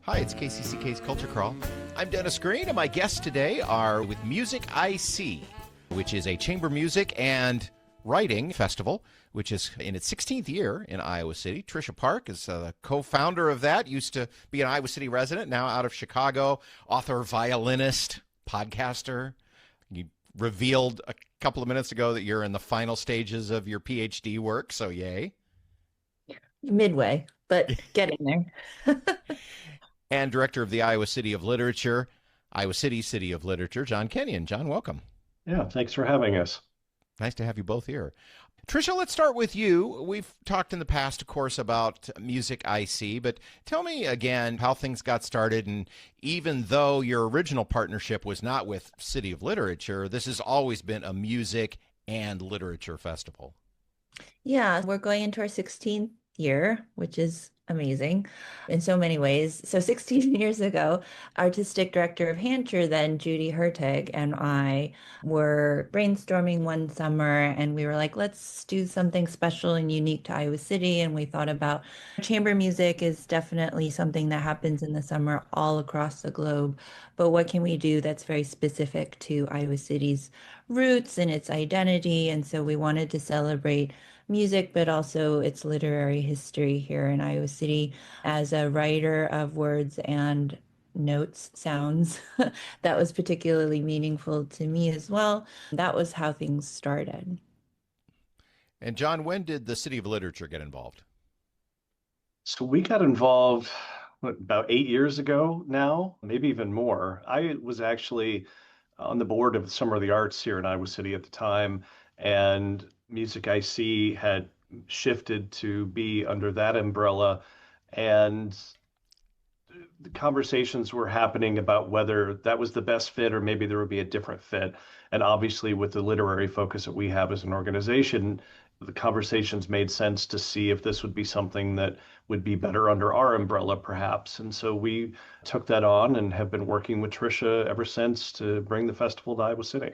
Hi, it's KCCK's Culture Crawl. I'm Dennis Green, and my guests today are with MusicIC, which is a chamber music and writing festival, which is in its 16th year in Iowa City. Tricia Park is the co-founder of that, used to be an Iowa City resident, now out of Chicago, author, violinist, podcaster. You revealed a couple of minutes ago that you're in the final stages of your PhD work, so yay. Midway, but getting there. And director of the Iowa City of Literature, Iowa City City of Literature, John Kenyon. John, welcome. Yeah, thanks for having us. Nice to have you both here. Tricia, let's start with you. We've talked in the past, of course, about MusicIC, but tell me again how things got started. And even though your original partnership was not with City of Literature, this has always been a music and literature festival. Yeah, we're going into our 16th year, which is amazing in so many ways. So 16 years ago, artistic director of Hancher, then Judy Hertag, and I were brainstorming one summer and we were like, let's do something special and unique to Iowa City. And we thought about chamber music is definitely something that happens in the summer all across the globe. But what can we do that's very specific to Iowa City's roots and its identity? And so we wanted to celebrate music, but also its literary history here in Iowa City. As a writer of words and notes, sounds, that was particularly meaningful to me as well. That was how things started. And John, when did the City of Literature get involved? So we got involved about 8 years ago now, maybe even more. I was actually on the board of Summer of the Arts here in Iowa City at the time, and MusicIC had shifted to be under that umbrella, and the conversations were happening about whether that was the best fit or maybe there would be a different fit. And obviously, with the literary focus that we have as an organization, the conversations made sense to see if this would be something that would be better under our umbrella, perhaps. And so we took that on and have been working with Tricia ever since to bring the festival to Iowa City.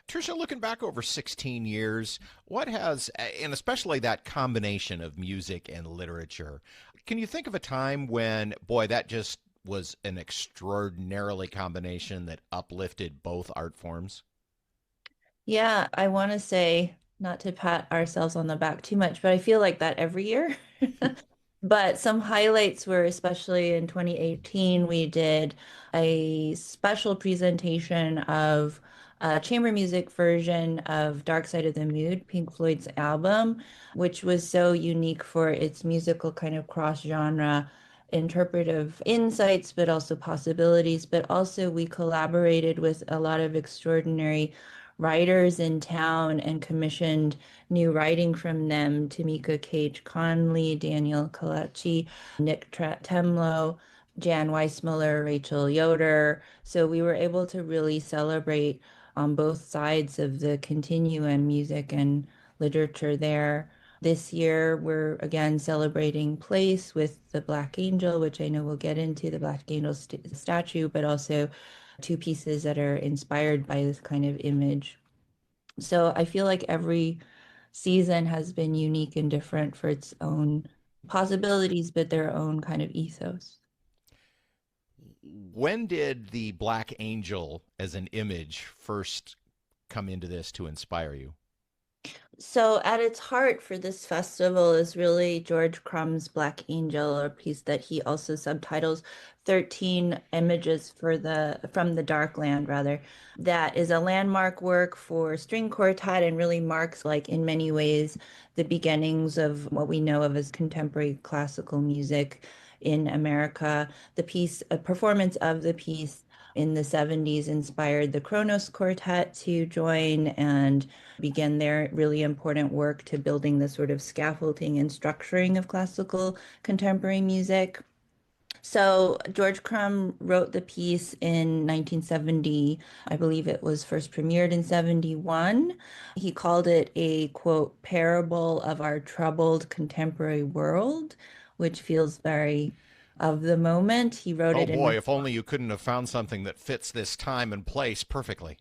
Tricia, looking back over 16 years, what has, and especially that combination of music and literature, can you think of a time when, boy, that just was an extraordinarily combination that uplifted both art forms? Yeah, I want to say, not to pat ourselves on the back too much, but I feel like that every year. But some highlights were, especially in 2018, we did a special presentation of a chamber music version of Dark Side of the Moon, Pink Floyd's album, which was so unique for its musical kind of cross-genre interpretive insights, but also possibilities. But also we collaborated with a lot of extraordinary writers in town and commissioned new writing from them: Tamika Cage Conley, Daniel Kalachi, Nick Temlow, Jan Weissmuller, Rachel Yoder. So we were able to really celebrate on both sides of the continuum, music and literature there. This year, we're again celebrating place with the Black Angel, which I know we'll get into, the Black Angel statue, but also two pieces that are inspired by this kind of image. So I feel like every season has been unique and different for its own possibilities, but their own kind of ethos. When did the Black Angel as an image first come into this to inspire you? So at its heart for this festival is really George Crumb's Black Angel, a piece that he also subtitles 13 images for the from the Dark Land, rather. That is a landmark work for string quartet and really marks, like in many ways, the beginnings of what we know of as contemporary classical music in America. The piece, a performance of the piece in the 70s inspired the Kronos Quartet to join and begin their really important work to building the sort of scaffolding and structuring of classical contemporary music. So George Crumb wrote the piece in 1970. I believe it was first premiered in 71. He called it a, quote, parable of our troubled contemporary world, which feels very of the moment. He wrote Oh it in boy, if only you couldn't have found something that fits this time and place perfectly.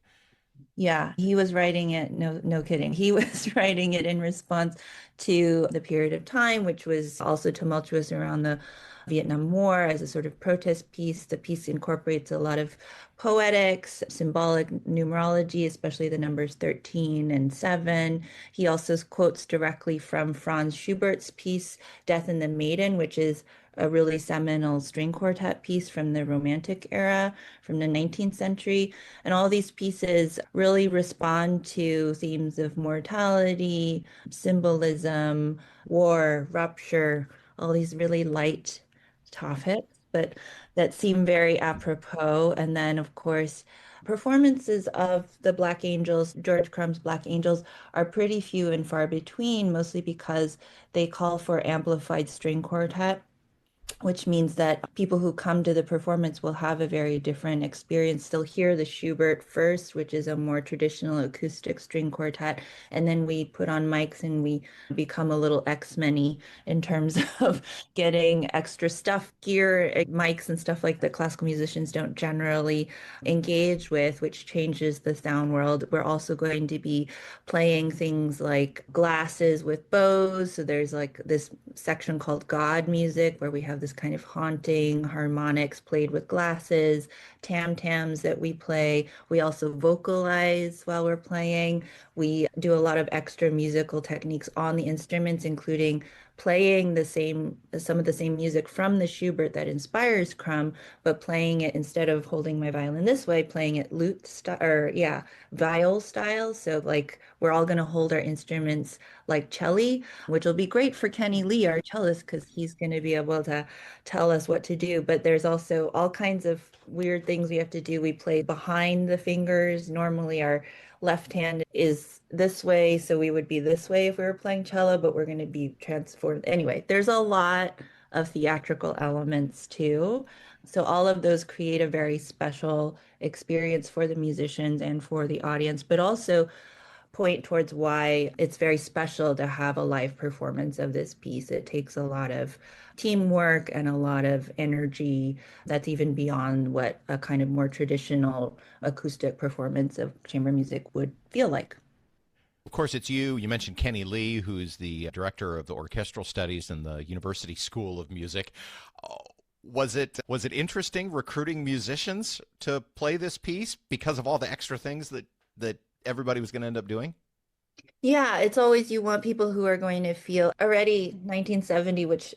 Yeah, he was writing it, no kidding. He was writing it in response to the period of time, which was also tumultuous around the Vietnam War as a sort of protest piece. The piece incorporates a lot of poetics, symbolic numerology, especially the numbers 13 and 7. He also quotes directly from Franz Schubert's piece, Death and the Maiden, which is a really seminal string quartet piece from the Romantic era, from the 19th century. And all these pieces really respond to themes of mortality, symbolism, war, rupture, all these really light topics, but that seem very apropos. And then, of course, performances of the Black Angels, George Crumb's Black Angels, are pretty few and far between, mostly because they call for amplified string quartet, which means that people who come to the performance will have a very different experience. They'll hear the Schubert first, which is a more traditional acoustic string quartet, and then we put on mics and we become a little X-Men-y in terms of getting extra stuff, gear, mics and stuff like that classical musicians don't generally engage with, which changes the sound world. We're also going to be playing things like glasses with bows. So there's like this section called God music where we have this kind of haunting harmonics played with glasses, tam-tams that we play. We also vocalize while we're playing. We do a lot of extra musical techniques on the instruments, including playing some of the same music from the Schubert that inspires Crumb, but playing it instead of holding my violin this way, playing it lute style, or yeah, viol style. So like we're all going to hold our instruments like cello, which will be great for Kenny Lee, our cellist, because he's going to be able to tell us what to do. But there's also all kinds of weird things we have to do. We play behind the fingers. Normally our left hand is this way, so we would be this way if we were playing cello, but we're going to be transformed. Anyway, there's a lot of theatrical elements too. So all of those create a very special experience for the musicians and for the audience, but also point towards why it's very special to have a live performance of this piece. It takes a lot of teamwork and a lot of energy that's even beyond what a kind of more traditional acoustic performance of chamber music would feel like. Of course, it's you. You mentioned Kenny Lee, who's the director of the orchestral studies in the University School of Music. Was it interesting recruiting musicians to play this piece because of all the extra things that everybody was going to end up doing? Yeah, it's always you want people who are going to feel already 1970, which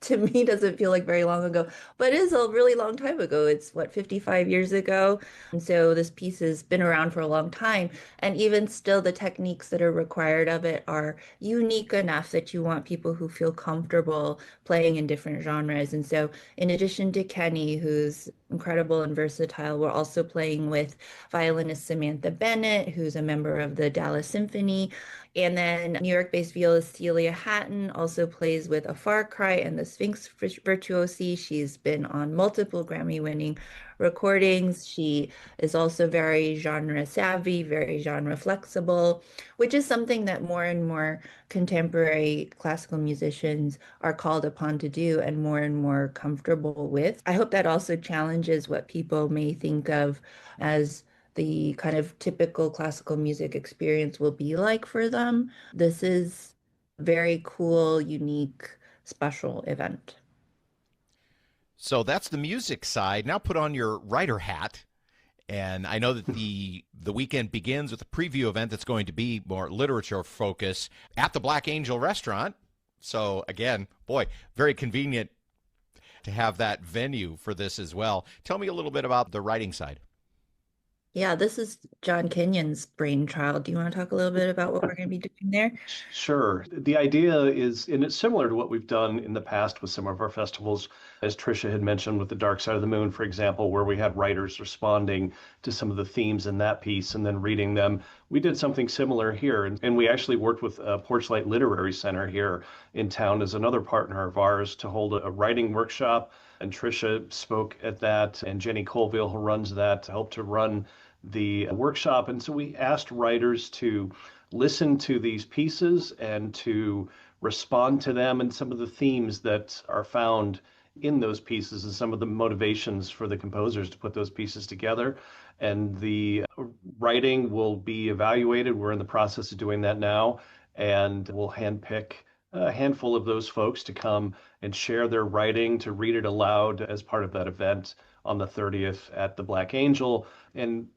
to me doesn't feel like very long ago, but is a really long time ago. It's what, 55 years ago. And so this piece has been around for a long time. And even still, the techniques that are required of it are unique enough that you want people who feel comfortable playing in different genres. And so, in addition to Kenny, who's incredible and versatile, we're also playing with violinist Samantha Bennett, who's a member of the Dallas Symphony. And then New York-based violist Celia Hatton also plays with A Far Cry and the Sphinx Virtuosi. She's been on multiple Grammy-winning recordings. She is also very genre savvy, very genre flexible, which is something that more and more contemporary classical musicians are called upon to do and more comfortable with. I hope that also challenges what people may think of as the kind of typical classical music experience will be like for them. This is a very cool, unique, special event. So that's the music side. Now put on your writer hat. And I know that the weekend begins with a preview event that's going to be more literature focus at the Black Angel restaurant. So again, boy, very convenient to have that venue for this as well. Tell me a little bit about the writing side. Yeah, this is John Kenyon's brainchild. Do you want to talk a little bit about what we're going to be doing there? Sure. The idea is, and it's similar to what we've done in the past with some of our festivals, as Tricia had mentioned with the Dark Side of the Moon, for example, where we had writers responding to some of the themes in that piece and then reading them. We did something similar here, and we actually worked with Porchlight Literary Center here in town as another partner of ours to hold a writing workshop. And Tricia spoke at that, and Jenny Colville, who runs that, helped to run the workshop. And so we asked writers to listen to these pieces and to respond to them and some of the themes that are found in those pieces and some of the motivations for the composers to put those pieces together. And the writing will be evaluated. We're in the process of doing that now, and we'll handpick a handful of those folks to come and share their writing, to read it aloud as part of that event on the 30th at the Black Angel. And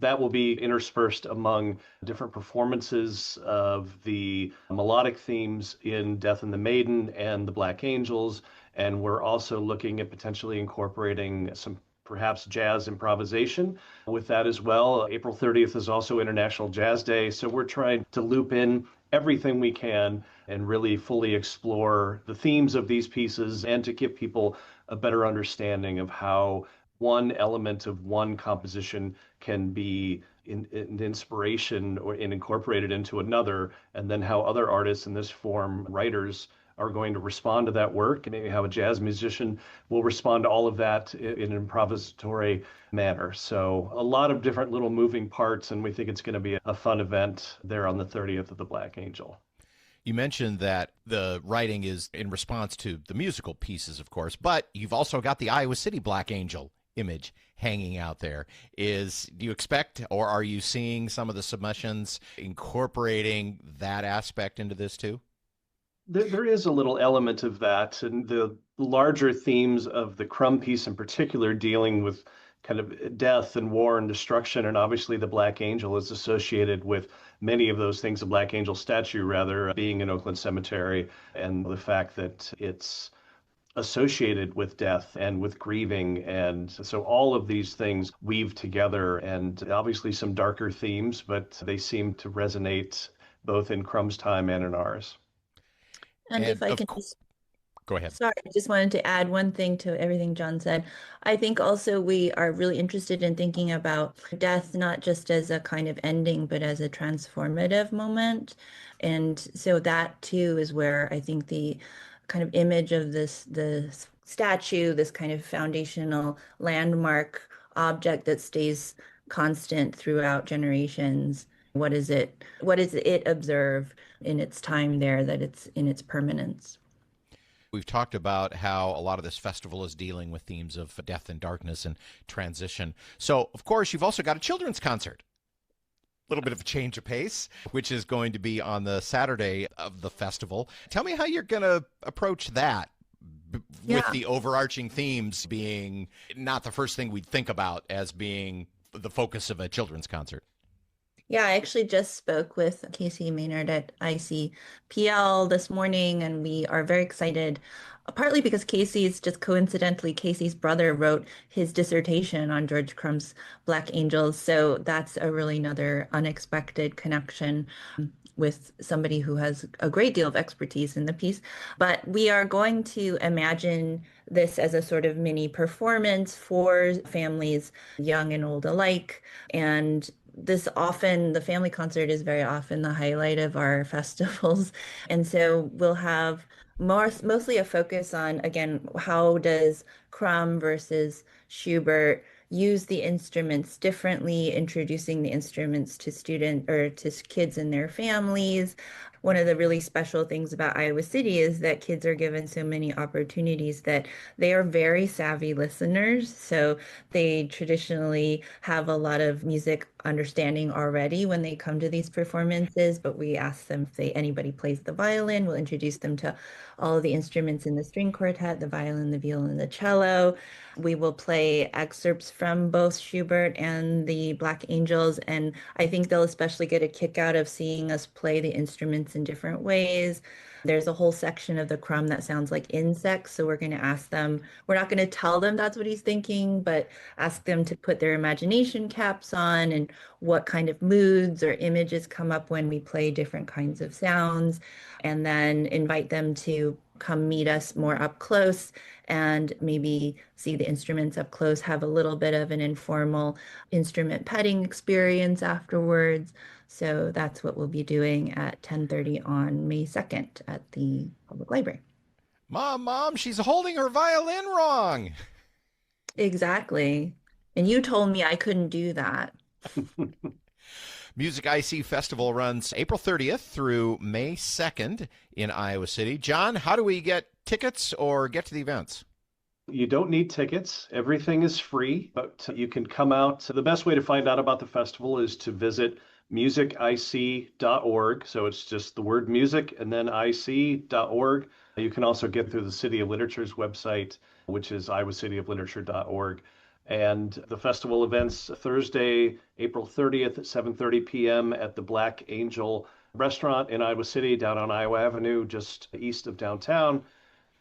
that will be interspersed among different performances of the melodic themes in Death and the Maiden and the Black Angels. And we're also looking at potentially incorporating some perhaps jazz improvisation with that as well. April 30th is also International Jazz Day. So we're trying to loop in everything we can and really fully explore the themes of these pieces and to give people a better understanding of how one element of one composition can be an inspiration or incorporated into another, and then how other artists in this form, writers, are going to respond to that work, and maybe how a jazz musician will respond to all of that in an improvisatory manner. So a lot of different little moving parts, and we think it's going to be a fun event there on the 30th of the Black Angel. You mentioned that the writing is in response to the musical pieces, of course, but you've also got the Iowa City Black Angel image hanging out there. Do you expect, or are you seeing some of the submissions incorporating that aspect into this too? There is a little element of that, and the larger themes of the Crumb piece in particular, dealing with kind of death and war and destruction, and obviously the Black Angel is associated with many of those things. The Black Angel statue, rather, being in Oakland Cemetery, and the fact that it's associated with death and with grieving. And so all of these things weave together, and obviously some darker themes, but they seem to resonate both in Crumb's time and in ours. And if I can go ahead. Sorry, I just wanted to add one thing to everything John said. I think also we are really interested in thinking about death not just as a kind of ending, but as a transformative moment. And so that too is where I think the kind of image of the statue, this kind of foundational landmark object that stays constant throughout generations. What does it observe in its time there, that it's in its permanence? We've talked about how a lot of this festival is dealing with themes of death and darkness and transition. So, of course, you've also got a children's concert. A little bit of a change of pace, which is going to be on the Saturday of the festival. Tell me how you're going to approach that with the overarching themes being not the first thing we'd think about as being the focus of a children's concert. Yeah, I actually just spoke with Casey Maynard at ICPL this morning, and we are very excited, partly because Casey's brother wrote his dissertation on George Crumb's Black Angels. So that's a really another unexpected connection with somebody who has a great deal of expertise in the piece. But we are going to imagine this as a sort of mini performance for families, young and old alike. And the family concert is very often the highlight of our festivals. And so we'll have mostly a focus on, again, how does Crumb versus Schubert use the instruments differently, introducing the instruments to kids and their families. One of the really special things about Iowa City is that kids are given so many opportunities that they are very savvy listeners. So they traditionally have a lot of music understanding already when they come to these performances, but we ask them if anybody plays the violin, we'll introduce them to all of the instruments in the string quartet, the violin, the viola, and the cello. We will play excerpts from both Schubert and the Black Angels, and I think they'll especially get a kick out of seeing us play the instruments in different ways. There's a whole section of the Crumb that sounds like insects, so we're going to ask them, we're not going to tell them that's what he's thinking, but ask them to put their imagination caps on and what kind of moods or images come up when we play different kinds of sounds, and then invite them to come meet us more up close and maybe see the instruments up close, have a little bit of an informal instrument petting experience afterwards. So that's what we'll be doing at 10:30 on May 2nd at the public library. Mom, she's holding her violin wrong. Exactly. And you told me I couldn't do that. MusicIC Festival runs April 30th through May 2nd in Iowa City. John, how do we get tickets or get to the events? You don't need tickets. Everything is free, but you can come out. The best way to find out about the festival is to visit MusicIC.org. So it's just the word music and then IC.org. You can also get through the City of Literature's website, which is iowacityoFliterature.org. And the festival events Thursday, April 30th at 7:30 p.m. at the Black Angel Restaurant in Iowa City, down on Iowa Avenue, just east of downtown.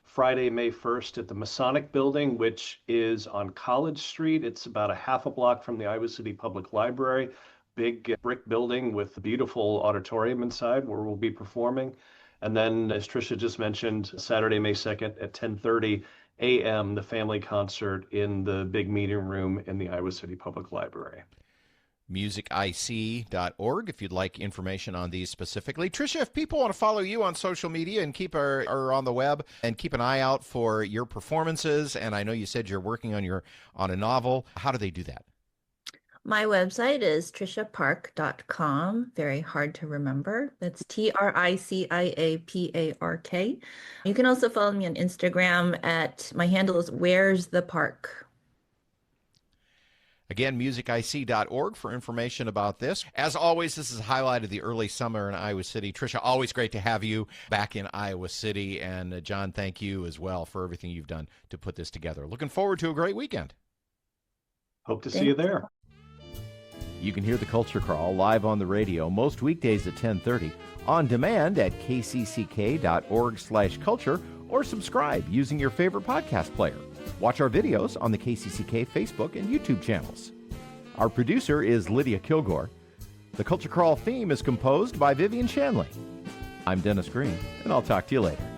Friday, May 1st at the Masonic Building, which is on College Street. It's about a half a block from the Iowa City Public Library. Big brick building with a beautiful auditorium inside where we'll be performing. And then, as Tricia just mentioned, Saturday, May 2nd at 10:30 a.m., the family concert in the big meeting room in the Iowa City Public Library. MusicIC.org if you'd like information on these specifically. Tricia, if people want to follow you on social media and keep or on the web and keep an eye out for your performances, and I know you said you're working on a novel, how do they do that? My website is triciapark.com. Very hard to remember. That's TRICIAPARK. You can also follow me on Instagram my handle is Where's the Park. Again, MusicIC.org for information about this. As always, this is a highlight of the early summer in Iowa City. Tricia, always great to have you back in Iowa City. And John, thank you as well for everything you've done to put this together. Looking forward to a great weekend. Hope to see you there. You can hear the Culture Crawl live on the radio most weekdays at 10:30, on demand at kcck.org/culture, or subscribe using your favorite podcast player. Watch our videos on the KCCK Facebook and YouTube channels. Our producer is Lydia Kilgore. The Culture Crawl theme is composed by Vivian Shanley. I'm Dennis Green, and I'll talk to you later.